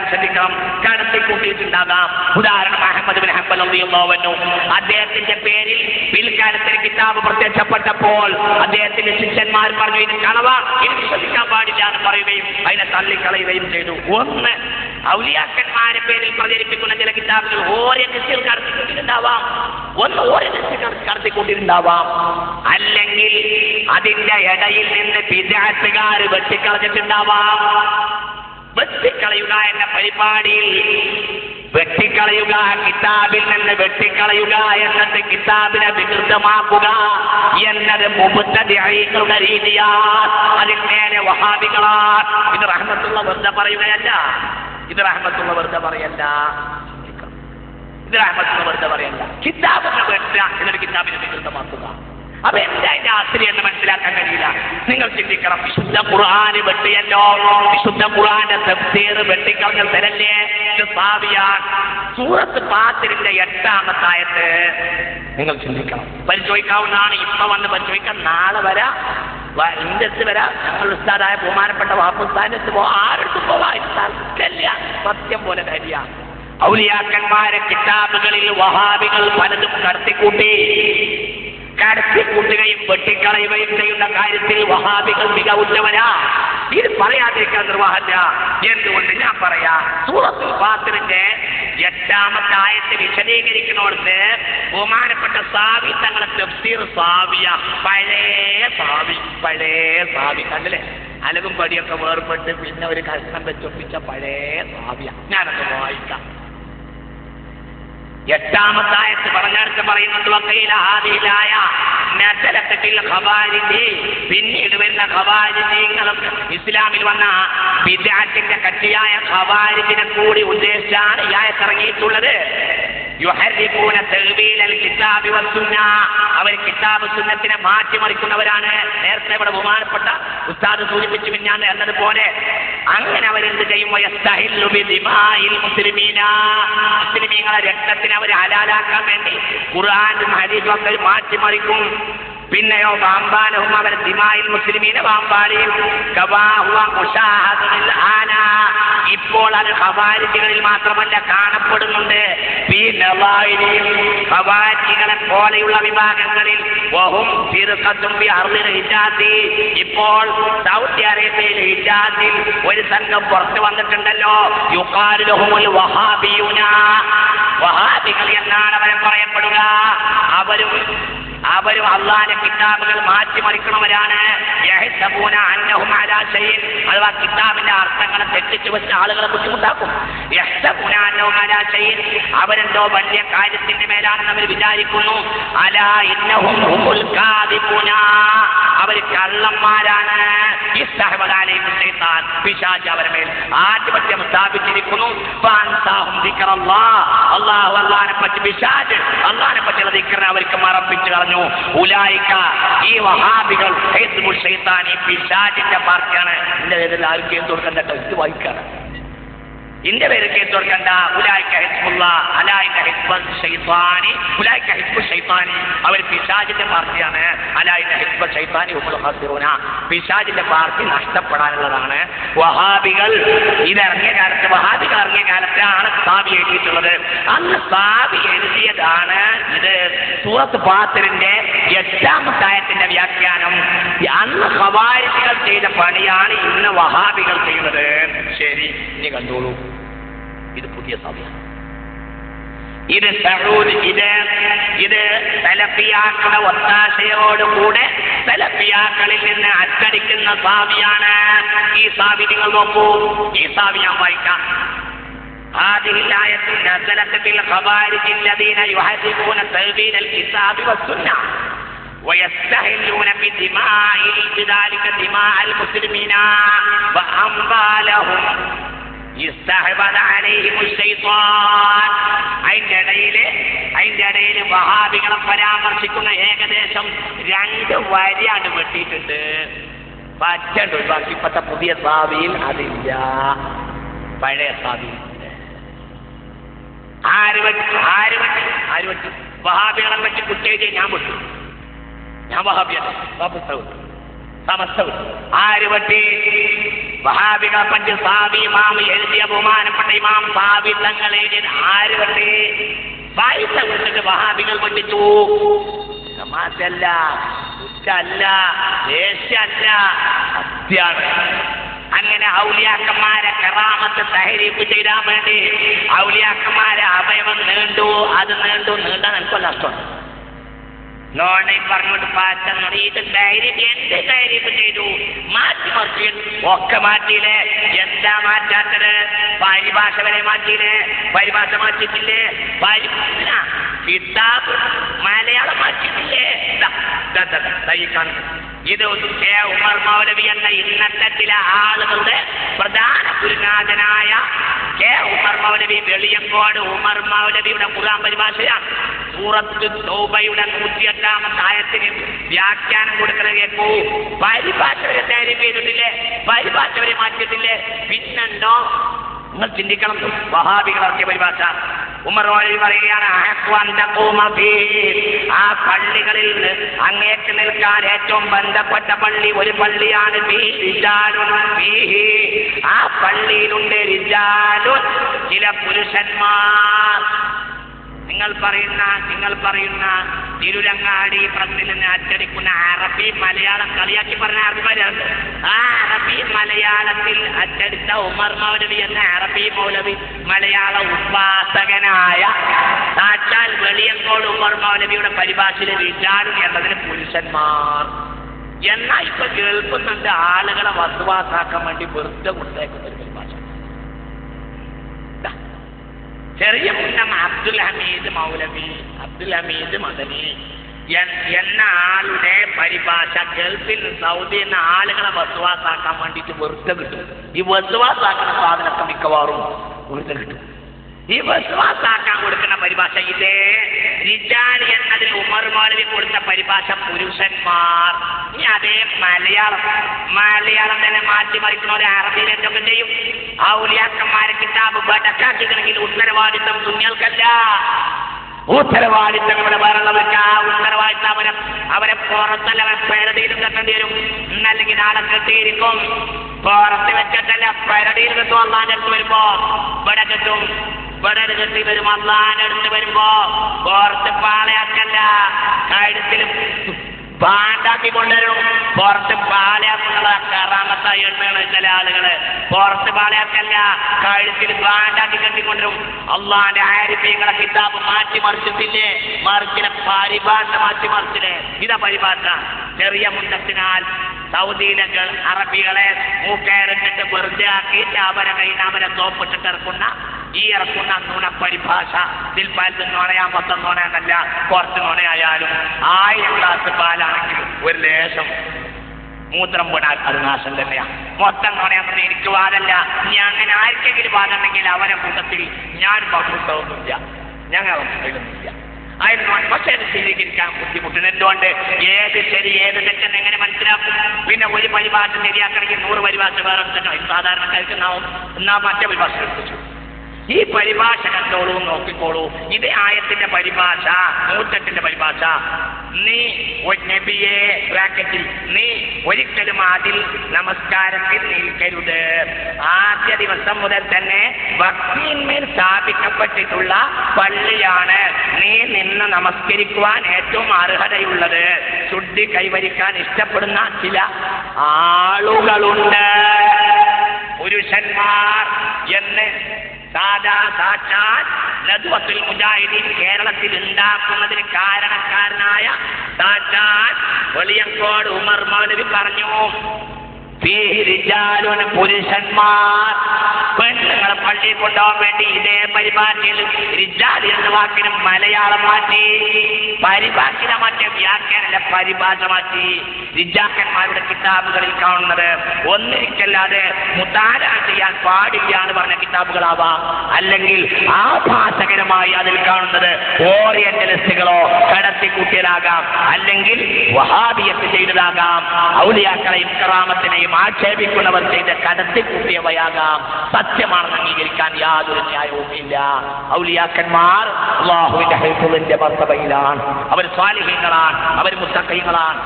ശ്രദ്ധിക്കണം, കടത്തിക്കൂട്ടിയിട്ടുണ്ടാകാം. ഉദാഹരണം Ahmad bin Hanbal റളിയല്ലാഹു അൻഹു, അദ്ദേഹത്തിന്റെ പേരിൽ പിൽക്കാലത്തിൽ കിതാബ് പ്രത്യക്ഷപ്പെട്ടപ്പോൾ അദ്ദേഹത്തിന്റെ ശിഷ്യന്മാർ പറഞ്ഞു ഇത് കളവ, ഇത് വിശ്വസിക്കാൻ പാടില്ല എന്ന് പറയുകയും അതിനെ തള്ളിക്കളയുകയും ചെയ്തു. ഒന്ന്, ഔലിയാക്കന്മാരെ പേരിൽ പ്രചരിപ്പിക്കുന്ന ചില കിതാബുകൾ ഓരോ കൃഷികൾ കടത്തിക്കൂട്ടിയിട്ടുണ്ടാവാം. ഒന്ന് ഓരോ കൃഷികൾ കടത്തിക്കൂട്ടിയിട്ടുണ്ടാവാം. അല്ലെങ്കിൽ അതിന്റെ ഇടയിൽ നിന്ന് ബിദ്അത്തുകാർ വെട്ടിക്കളഞ്ഞിട്ടുണ്ടാവാം. വെട്ടിക്കളയുക എന്ന പരിപാടിയിൽ വെട്ടിക്കളയുക, കിതാബിൽ നിന്ന് വെട്ടിക്കളയുക എന്നത് കിതാബിനെ വികൃതമാക്കുക എന്നത് മുബ്തദിഈകളുടെ രീതിയാണ്. അതിൽ നേരെ വഹാബികളാണ്. ഇത് റഹ്മത്തുള്ള വെറുതെ പറയുകയല്ല, ഇത് റഹ്മത്തുള്ള വെറുതെ പറയല്ല, ഇത് റഹ്മത്തുള്ള വെറുതെ പറയല്ല. കിതാബിനെ വെട്ടുക എന്നൊരു കിതാബിനെ വികൃതമാക്കുക. അപ്പൊ എന്താ അതിന്റെ ആശ്രയം എന്ന് മനസ്സിലാക്കാൻ കഴിയില്ല. നിങ്ങൾ ചിന്തിക്കണം, വിശുദ്ധ ഖുർആന് വെട്ടിയല്ലോ, വിശുദ്ധ ഖുർആന്റെ തഫ്സീർ വെട്ടിക്കളഞ്ഞ സ്ഥലല്ലേ ഇത് സാവിയാണ്. സൂറത്ത് ഫാത്തിറിന്റെ 8-ാമത്തെ ആയത്ത് നിങ്ങൾ ചിന്തിക്കണം. പരിശോധിക്കാവുന്നതാണ്. ഇപ്പൊ വന്ന് പരിശോധിക്കാം, നാളെ വരാം, ഇൻഡസ് വരാം. ഞങ്ങൾ ഉസ്താദായ ബഹുമാനപ്പെട്ട വാപ്പുസ്താനത്ത് ആരെടുത്ത് പോവാല്ല, സത്യം പോലെ കാര്യമാണ്. ഔലിയാക്കന്മാരെ കിതാബുകളിൽ വഹാബികൾ പലതും കടത്തിക്കൂട്ടുകയും വെട്ടിക്കളയുകയും ചെയ്യുന്ന കാര്യത്തിൽ വഹാബികൾ മികവുറ്റവരാ. ഇത് പറയാതിരിക്കാൻ നിർവാഹമില്ല. എന്തുകൊണ്ട് ഞാൻ പറയാം, സൂറത്തുൽ ഫാത്തിറിന്റെ 8-ാമത്തെ ആയത്ത് വിശദീകരിക്കുന്നോടത്ത് ബഹുമാനപ്പെട്ട സാവി തങ്ങളെ തഫ്സീർ സാവിയ, പഴയ സാവി കണ്ടില്ലേ, അലകും പടിയൊക്കെ വേർപെട്ട് പിന്നെ ഒരു കഷ്ണം വെച്ചൊപ്പിച്ച പഴയ സാവിയ. ഞാനത് വായിക്കാം. 8-ാമത്തെ ആയത്ത് പറഞ്ഞെടുത്ത് പറയുന്നുണ്ട്, പിന്നീട് വരുന്ന ഖവാരിജീങ്ങളൊക്കെ ഇസ്ലാമിൽ വന്ന ബിദ്അത്തിന്റെ കക്ഷിയായ ഖവാരിജിനെ കൂടി ഉദ്ദേശിച്ചാണ് ഈ ആയത്ത് ഇറങ്ങിയിട്ടുള്ളത്. യുഹർരിഫൂന തഅ്വീലൽ കിതാബി വസ്സുന്ന, അവർ കിതാബ് സുന്നത്തിനെ മാറ്റിമറിക്കുന്നവരാണ്. നേരത്തെ ഇവിടെ ബഹുമാനപ്പെട്ട ഉസ്താദ് സൂചിപ്പിച്ചു പിന്നാണ് എന്നതുപോലെ അങ്ങനെ അവരെന്ത് ചെയ്യും, വയസ്തഹില്ലു ബിദിമാഇൽ മുസ്ലിമീന, മുസ്ലിമീങ്ങളെ രക്തത്തിനെ അവർ ഹലാലാക്കാൻ വേണ്ടി ഖുർആനും ഹദീസും ഒക്കെ മാറ്റിമറിക്കും. പിന്നെയോ വാമ്പാലഹും, അവർ ദിമായിൽ മുസ്ലിമീനെ വാമ്പാലിയും ഇപ്പോൾ അത് ഖവാരിജികളിൽ മാത്രമല്ല കാണപ്പെടുന്നുണ്ട്. ഖവാരിജികളെ പോലെയുള്ള വിഭാഗങ്ങളിൽ ഇപ്പോൾ സൗദി അറേബ്യയിൽ ഹിജാസിൽ ഒരു സംഘം പുറത്തു വന്നിട്ടുണ്ടല്ലോ, യുഖാലു ലഹുമുൽ വഹാബിയൂന, വഹാബികൾ എന്നാണ് അവരെ പറയപ്പെടുക. അവരും അള്ളാന്റെ കിതാബുകൾ മാറ്റിമറിക്കണവരാണ്. അഥവാ കിതാബിന്റെ അർത്ഥങ്ങളെ തെറ്റിച്ചു വെച്ച ആളുകളെ ബുദ്ധിമുട്ടാക്കും. അവരെന്തോ വലിയ കാര്യത്തിന്റെ മേലാണെന്ന് അവർ വിചാരിക്കുന്നു. അവർ കള്ളന്മാരാണ്. പിശാച് അവരുടെ മേൽ ആധിപത്യം സ്ഥാപിച്ചിരിക്കുന്നു. അള്ളാഹുവിനെ പറ്റി പിശാച് അള്ളാഹിനെ പറ്റിയുള്ള ദിക്റിനെ അവർക്ക് മറപ്പിച്ചു കളഞ്ഞു. ഉലൈക, ഈ വഹാബികൾ ഹിസ്ബുൽ ശൈത്താനി, പിശാചിന്റെ പാർട്ടിയാണ്. എന്റെ പേരിൽ ആരും കേസ് കൊടുക്കണ്ട, ഇത് വായിക്കാണ്. ഇന്റെ പേര് കേസ് കൊടുക്കണ്ട. ഉലൈക ഹിസ്ബുല്ലാഹ്, അലൈക ഹിസ്ബുൽ ശൈത്താനി, ഉലൈക ഹിസ്ബുൽ ശൈത്താനി, അവർ പിശാചിന്റെ പാർട്ടിയാണ്. അലൈക ഹിസ്ബുൽ ശൈത്താനി ഹുമുൽ ഖാസിറൂന, പിശാചിന്റെ പാർട്ടി നഷ്ടപ്പെടാനുള്ളതാണ്. വഹാബികൾ ഇറങ്ങിയ കാലത്താണ് സാവി എഴുതിയിട്ടുള്ളത്. അന്ന് സാവി എഴുതിയതാണ് ഇത് സൂറത്ത് ഫാത്തിറിന്റെ 8-ാമത്തെ ആയത്തിന്റെ വ്യാഖ്യാനം. അന്ന് ഖവാരിജികൾ ചെയ്ത പണിയാണ് ഇന്ന് വഹാബികൾ ചെയ്യുന്നത്. ശരി, ഇനി കണ്ടോളൂ, ഇത് പുതിയ സാവിയാണ്. ഇത് സഊദ്, ഇത് സലഫിയാക്കളുടെ ഒത്താശയോടുകൂടെ സലഫിയാക്കളിൽ നിന്ന് അച്ചടിക്കുന്ന സാവിയാണ്. ഈ സാവി നിങ്ങൾ നോക്കൂ, ഈ സാവി ഞാൻ വായിക്കാം. هذه الآية نزلت بالخوارج الذين يحرفون تأويل الكتاب والسنة ويستهلون بدماء بذلك دماء المسلمين وأموالهم استحوذ عليهم الشيطان. അതിന്റെ ഇടയിൽ വഹാബികളെ പരാമർശിക്കുന്ന ഏകദേശം 2 വരിയാണ് വെട്ടിയിട്ടുണ്ട്. പറ്റുണ്ട് ഒഴിവാക്കി. ഇപ്പോഴത്തെ പുതിയ സാവിയിൽ അതില്ല, പഴയ സാവിയിൽ. ആര് വെട്ടി? വഹാബികളെ വെച്ച് കുറ്റേജ് ഞാൻ വിട്ടു. ഞാൻ വഹാബിയല്ല, സമസ്ത ആര് വെട്ടി? വഹാബികൾ പണ്ട് സാവി ഇമാം എഴുതിയ ബഹുമാനപ്പെട്ട ഇമാം സാവി തങ്ങൾ എഴുതിയത് ആര് വെട്ടി? പൈസ കൊടുത്തിട്ട് വഹാബികൾ വെട്ടിച്ചു. സമാസല്ല, കുറ്റല്ല, ദേഷ്യല്ല, സത്യാണ്. അങ്ങനെ ഔലിയാക്കന്മാരെ കറാമത്ത് തഹരീഫ് ചെയ്താൻ വേണ്ടി ഔലിയാക്കന്മാരെ അവയവം നീണ്ടു, അത് നീണ്ടാൻ എനിക്ക് നഷ്ടമുണ്ട്. നോണയും പറഞ്ഞോണ്ട് പാറ്റ ഇത് തഹരീഫ് എന്ത് തഹരീഫ് ചെയ്തു? മാറ്റി മറിച്ച് ഒക്കെ മാറ്റിയില്ലേ? എന്താ മാറ്റാത്തത്? പരിഭാഷ വരെ മാറ്റിയില്ലേ? പരിഭാഷ മാറ്റിയിട്ടില്ലേ? കിതാബ് മലയാളം മാറ്റിയിട്ടില്ലേ? ഇത് ഉമർ മൗലവി എന്ന ഇന്നത്തെ ചില ആളുകളുടെ പ്രധാന ഗുരുനാഥനായ കെ ഉമർ മൗലവി വെളിയങ്കോട് ഉമർ മൗലവിയുടെ ഖുർആൻ പരിഭാഷയാണ്. സൂറത്ത് തൗബയുടെ 108 ആയത്തിന് വ്യാഖ്യാനം കൊടുക്കുന്നത് കേൾക്കൂ. പരിഭാഷ വരെ തയ്യാറി ചെയ്തിട്ടില്ലേ? പരിഭാഷ വരെ മാറ്റിയിട്ടില്ലേ? പിന്നെന്തോ നിങ്ങൾ ചിന്തിക്കണം. വഹാബികളൊക്കെ പരിഭാഷ ഉമർ മൗലവി പറയുകയാണ്, ആ പള്ളികളിൽ അങ്ങേക്ക് നിൽക്കാൻ ഏറ്റവും ബന്ധപ്പെട്ട പള്ളി ഒരു പള്ളിയാണ്. ആ പള്ളിയിലുണ്ട് റിജാലുൻ, ചില പുരുഷന്മാർ. നിങ്ങൾ പറയുന്ന തിരുരങ്ങാടി പ്രസിൽ നിന്ന് അച്ചടിക്കുന്ന അറബി മലയാളം കളിയാക്കി പറഞ്ഞ അറബിമാരുണ്ട്. ആ അറബി മലയാളത്തിൽ അച്ചടിച്ച ഉമർ മൗലവി എന്ന അറബി മൗലവി മലയാള ഉപാസകനായ സാക്ഷാൽ വെളിയങ്കോട് ഉമർ മൗലവിയുടെ പരിഭാഷയിൽ റിജാലുൻ എന്നതിന് പുരുഷന്മാർ. എന്നാൽ ഇപ്പൊ കേൾക്കുന്നുണ്ട് ആളുകളെ വസ്തുവാസാക്കാൻ വേണ്ടി വെറുതെ കൊടുത്തേക്കുന്ന ഒരു പരിഭാഷ. ചെറിയ മുന്നം അബ്ദുൽ ഹമീദ് മൗലവി, അബ്ദുൽ ഹമീദ് മദനി എന്ന ആളുടെ പരിഭാഷ ഗൾഫിൽ സൗദി എന്ന ആളുകളെ വസ്തുവാസാക്കാൻ വേണ്ടിയിട്ട് വെറുതെ കിട്ടും. ഈ വസ്തുവാസാക്കുന്ന സാധനമൊക്കെ മിക്കവാറും വെറുതെ കിട്ടും. ഈ വസ്തുവാസാക്കാൻ കൊടുക്കുന്ന പരിഭാഷ ഇതേ. റിജാൽ എന്നതിൽ ഉമർ മൗലവി കൊടുത്ത പരിഭാഷ പുരുഷന്മാർ. ഇനി അതേ മലയാളം തന്നെ മാറ്റി മറിക്കുന്നവരെ അറബിയിൽ എന്തൊക്കെ ചെയ്യും? ഔലിയാക്കന്മാരെ കിതാബ് ബടക്കാക്കിക്കണമെങ്കിൽ ഉത്തരവാദിത്വം തുന്നികൾക്കല്ല. ഉത്തരവാദിത്വം ഇവിടെ വേറുള്ളവർക്ക്. ആ ഉത്തരവാദിത്വം അവരെ പുറത്തല്ല, അവരെ പെരടിയിൽ കെട്ടേണ്ടി വരും. ഇന്നല്ലെങ്കിൽ നാളെ കെട്ടിയിരിക്കും. പുറത്ത് വെച്ചിട്ടല്ല, പെരടിയിൽ കിട്ടും. അള്ളാന്റെ അടുത്ത് വരുമ്പോ ഇവിടെ കിട്ടും. ഇവിടെ കെട്ടി വരും. അള്ളാന്റെ അടുത്ത് വരുമ്പോ പുറത്ത് പാളയാക്കല്ല, കഴുത്തിൽ പാണ്ടാക്കി കൊണ്ടുവരും. പുറത്ത് പാളയാക്കുന്നുള്ള കറാമത്തായി എണ്ണുകൾ ചില ആളുകള്. പുറത്ത് പാളയാക്കല്ല, കഴുത്തിൽ പാണ്ടാക്കി കെട്ടിക്കൊണ്ടുവരും. അള്ളാന്റെ ആരിഫ്യങ്ങളെ കിതാബ് മാറ്റി മറിച്ചിട്ടില്ലേ? മറിച്ചിലെ പരിഭാഷ മാറ്റി മറിച്ചില്ലേ? ഇതാ പരിഭാഷ. ചെറിയ മുണ്ടത്തിനാൽ സൗദിയിലെ അറബികളെ മൂക്കയറിട്ടിട്ട് വെറുതെ ആക്കിയിട്ട് അവരെ കയ്യിൽ അവരെ തോപ്പിട്ടിട്ട് ഇറക്കുന്ന നുണ പരിഭാഷ. ദിൽപാലത്ത് നുണയാൻ 10 നുണയെന്നല്ല, കുറച്ച് നുണയായാലും 1000 ഗ്ലാസ് പാലാണെങ്കിലും ഒരു ലേശം മൂത്രം വീണാൽ അത് നാശം തന്നെയാണ്. മൊത്തം നുണയാണെന്ന് എനിക്ക് വാദമല്ല. ഇനി അങ്ങനെ ആർക്കെങ്കിലും വാദമുണ്ടെങ്കിൽ അവരെ കൂട്ടത്തിൽ ഞാൻ ബഹുത്വമൊന്നുമില്ല, ഞങ്ങൾ ഒന്നുമില്ല. പക്ഷേ അത് സ്വീകരിക്കാൻ ബുദ്ധിമുട്ടുണ്ട്. എന്തുകൊണ്ട്? ഏത് ശരി ഏത് തെറ്റെന്ന് എങ്ങനെ മനസ്സിലാക്കും? പിന്നെ ഒരു പരിഭാഷ ശരിയാക്കണമെങ്കിൽ 100 പരിഭാഷ വേറെ എടുത്തിട്ടോ. സാധാരണക്കാർക്ക് എന്നാ മറ്റേ പരിഭാഷ എടുത്തു. ഈ പരിഭാഷ കണ്ടോളൂ, നോക്കിക്കോളൂ. ഇതേ ആയത്തിന്റെ പരിഭാഷ, 108 പരിഭാഷ. നീ ഒരു നബിയെ ബ്രാക്കറ്റിൽ നീ ഒരിക്കലും അതിൽ നമസ്കാരത്തിൽ നിൽക്കരുത്. ആദ്യ ദിവസം മുതൽ തന്നെ ഭക്തിയിന്മേൽ സ്ഥാപിക്കപ്പെട്ടിട്ടുള്ള പള്ളിയാണ് നീ നിന്ന് നമസ്കരിക്കുവാൻ ഏറ്റവും അർഹതയുള്ളത്. ശുദ്ധി കൈവരിക്കാൻ ഇഷ്ടപ്പെടുന്ന ചില ആളുകളുണ്ട്, പുരുഷന്മാർ എന്ന് സാക്ഷാൽ നദ്വത്തുൽ മുജാഹിദീൻ കേരളത്തിൽ ഉണ്ടാക്കുന്നതിന് കാരണക്കാരനായ സാക്ഷാൽ വെളിയങ്കോട് ഉമർ മൗലവി പറഞ്ഞു. പുരുഷന്മാർ പെണ്ണുങ്ങളെ പള്ളിയിൽ കൊണ്ടുപോകാൻ വേണ്ടി ഇതേ പരിഭാഷയിൽ റിജാൽ എന്ന വാക്കിനും മലയാളം മാറ്റി. പരിഭാഷ മാറ്റിയ വ്യാഖ്യാനല്ല, പരിഭാഷ മാറ്റി. റിജാക്കന്മാരുടെ കിതാബുകളിൽ കാണുന്നത് ഒന്നിരിക്കല്ലാതെ മുതാര ചെയ്യാൻ പാടില്ല എന്ന് പറഞ്ഞ കിതാബുകളാവാം, അല്ലെങ്കിൽ ആഭാസകരമായി അതിൽ കാണുന്നത് ഓറിയന്റലിസ്റ്റുകളോ കടത്തിക്കൂട്ടിയതാകാം, അല്ലെങ്കിൽ വഹാബിയത്ത് ചെയ്തതാകാം, ഔലിയാക്കളെയും കറാമത്തിനെയും ആക്ഷേപിക്കുന്നവർ ചെയ്ത് കടത്തിക്കൂട്ടിയവയാകാം. സത്യമാണെന്ന് അംഗീകരിക്കാൻ യാതൊരു ന്യായവും ഇല്ല. ഔലിയാക്കന്മാർ അല്ലാഹുവിന്റെ ഹിഫ്ളിന്റെ മർത്തബയിലാണ്. അവർ സ്വാലിഹീങ്ങളാണ്, അവർ മുത്തഖീങ്ങളാണ്.